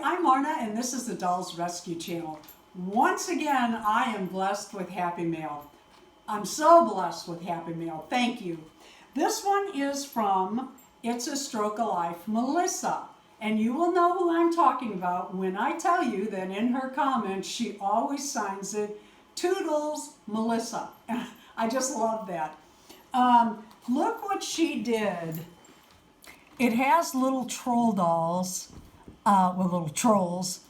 I'm Marna, and this is the Dolls Rescue Channel. Once again, I am blessed with Happy Mail. I'm so blessed with Happy Mail. Thank you. This one is from It's a Stroke of Life, Melissa. And you will know who I'm talking about when I tell you that in her comments, she always signs it, Toodles, Melissa. I just love that. Look what she did. It has little troll dolls, little trolls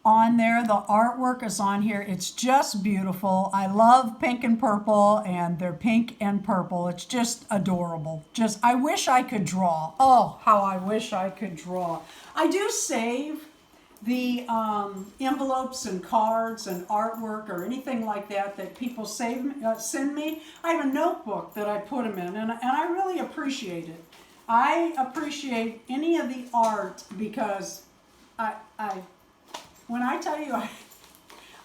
on there. The artwork is on here. It's just beautiful. I love pink and purple, and they're pink and purple. It's just adorable. I wish I could draw. Oh, how I wish I could draw. I do save the envelopes and cards and artwork or anything like that that people send me. I have a notebook that I put them in, and I really appreciate it. I appreciate any of the art because when I tell you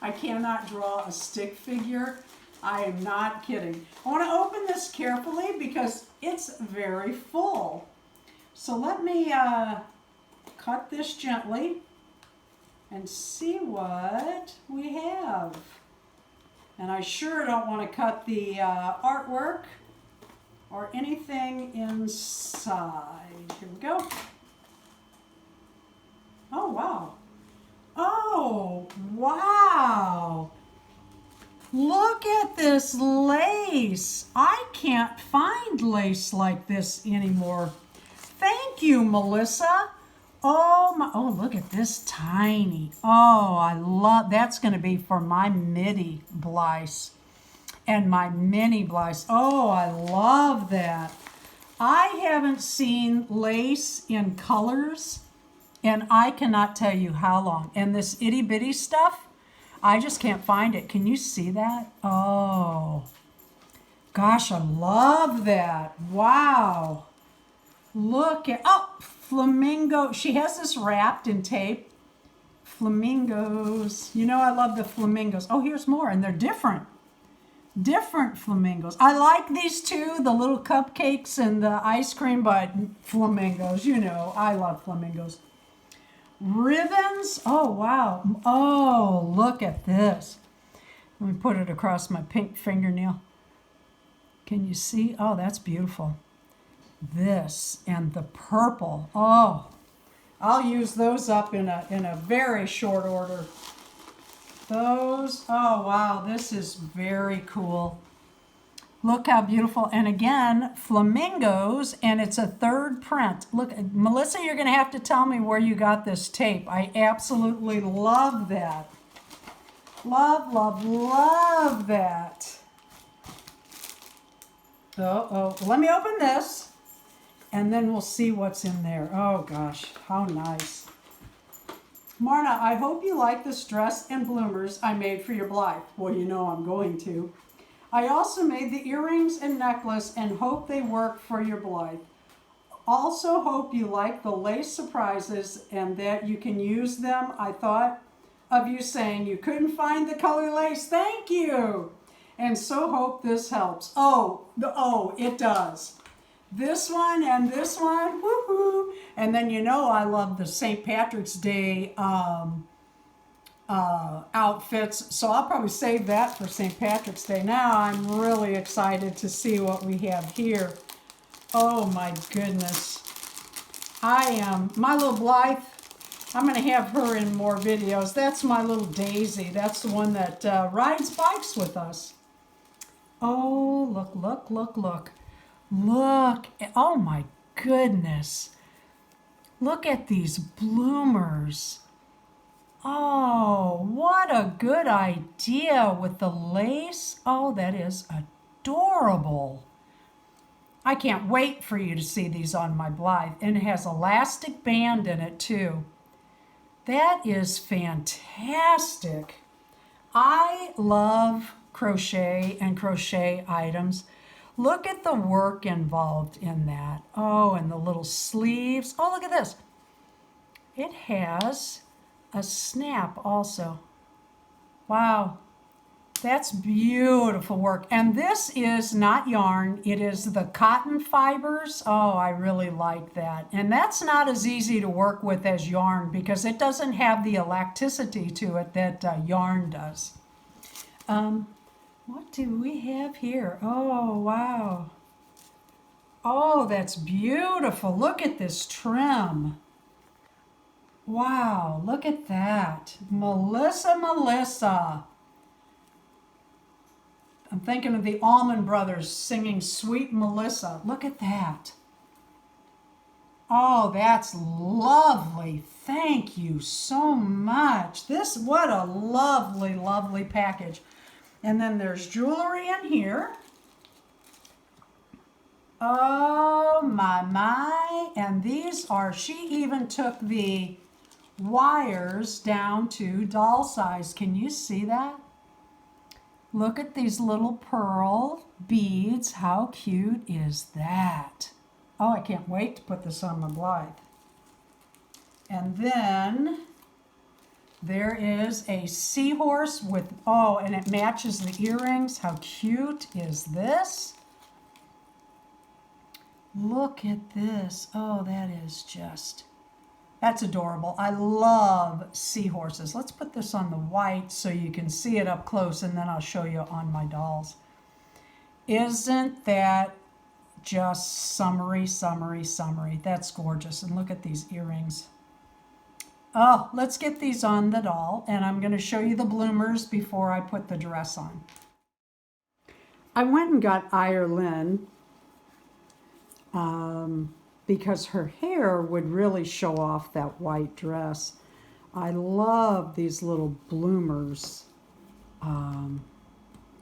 I cannot draw a stick figure, I am not kidding. I want to open this carefully because it's very full. So let me cut this gently and see what we have. And I sure don't want to cut the artwork or anything inside. Here we go. Oh, wow. Oh, wow. Look at this lace. I can't find lace like this anymore. Thank you, Melissa. Oh, look at this tiny. Oh, I love, that's going to be for my midi Blythe and my mini Blythe. Oh, I love that. I haven't seen lace in colors, and I cannot tell you how long. And this itty bitty stuff, I just can't find it. Can you see that? Oh, gosh, I love that. Wow. Look at, oh, flamingo. She has this wrapped in tape. Flamingos. You know I love the flamingos. Oh, here's more, and they're different. Different flamingos. I like these two, the little cupcakes and the ice cream, but flamingos, you know, I love flamingos. Ribbons. Oh, wow. Oh, look at this. Let me put it across my pink fingernail. Can you see? Oh, that's beautiful. This and the purple. Oh, I'll use those up in a very short order. Those, oh wow, this is very cool. Look how beautiful. And again, flamingos, and it's a third print. Look, Melissa, you're going to have to tell me where you got this tape. I absolutely love that. Love, love, love that. Oh, let me open this, and then we'll see what's in there. Oh gosh, how nice. Marna, I hope you like this dress and bloomers I made for your Blythe. Well, you know I'm going to. I also made the earrings and necklace and hope they work for your Blythe. Also hope you like the lace surprises and that you can use them. I thought of you saying you couldn't find the color lace. Thank you. And so hope this helps. Oh, it does. This one and this one, woohoo! And then you know I love the St. Patrick's Day outfits, so I'll probably save that for St. Patrick's Day. Now I'm really excited to see what we have here. Oh my goodness. My little Blythe, I'm going to have her in more videos. That's my little Daisy. That's the one that rides bikes with us. Oh, look, look, look, look. Look, oh my goodness. Look at these bloomers. Oh, what a good idea with the lace. Oh, that is adorable. I can't wait for you to see these on my Blythe. And it has elastic band in it too. That is fantastic. I love crochet and crochet items. Look at the work involved in that. Oh, and the little sleeves. Oh, look at this. It has a snap also. Wow. That's beautiful work. And this is not yarn, it is the cotton fibers. Oh, I really like that. And that's not as easy to work with as yarn because it doesn't have the elasticity to it that yarn does. What do we have here? Oh, wow. Oh, that's beautiful. Look at this trim. Wow, look at that. Melissa. I'm thinking of the Allman Brothers singing Sweet Melissa. Look at that. Oh, that's lovely. Thank you so much. What a lovely, lovely package. And then there's jewelry in here. Oh, my. And these are, she even took the wires down to doll size. Can you see that? Look at these little pearl beads. How cute is that? Oh, I can't wait to put this on my Blythe. And then there is a seahorse with, oh, and it matches the earrings. How cute is this? Look at this. Oh, that is just, that's adorable. I love seahorses. Let's put this on the white so you can see it up close, and then I'll show you on my dolls. Isn't that just summery? That's gorgeous. And look at these earrings. Oh, let's get these on the doll, and I'm going to show you the bloomers before I put the dress on. I went and got Ireland because her hair would really show off that white dress. I love these little bloomers.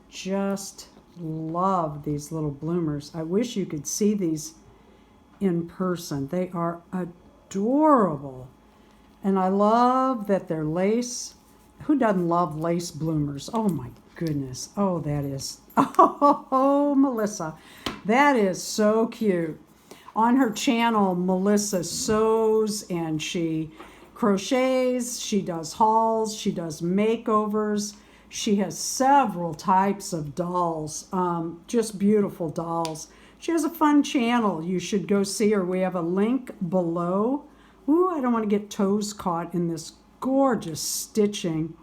Just love these little bloomers. I wish you could see these in person. They are adorable. And I love that they're lace. Who doesn't love lace bloomers? Oh my goodness. Oh, that is, oh, Melissa. That is so cute. On her channel, Melissa sews and she crochets, she does hauls, she does makeovers. She has several types of dolls, just beautiful dolls. She has a fun channel. You should go see her. We have a link below. Ooh, I don't want to get toes caught in this gorgeous stitching.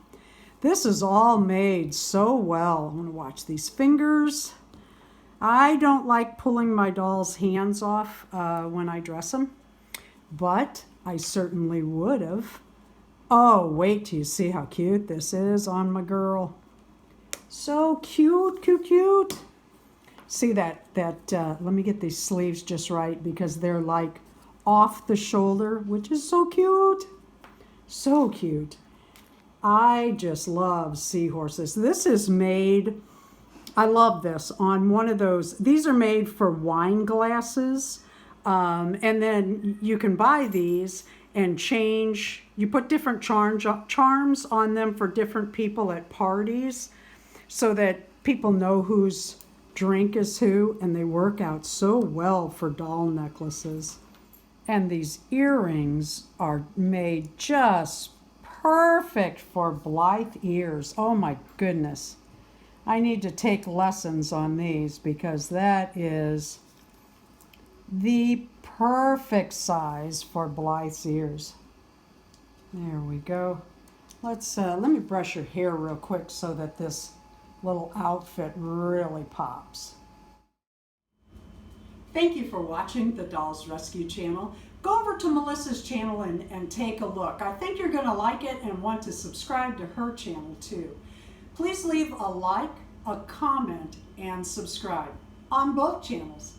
This is all made so well. I'm going to watch these fingers. I don't like pulling my doll's hands off when I dress them, but I certainly would have. Oh, wait till you see how cute this is on my girl. So cute. See that, let me get these sleeves just right because they're like off the shoulder, which is so cute. So cute. I just love seahorses. This is made, I love this, on one of those, these are made for wine glasses. And then you can buy these and change, you put different charms on them for different people at parties so that people know whose drink is who, and they work out so well for doll necklaces. And these earrings are made just perfect for Blythe ears. Oh my goodness. I need to take lessons on these because that is the perfect size for Blythe's ears. There we go. Let me brush your hair real quick so that this little outfit really pops. Thank you for watching the Dolls Rescue channel. Go over to Melissa's channel and take a look. I think you're going to like it and want to subscribe to her channel too. Please leave a like, a comment, and subscribe on both channels.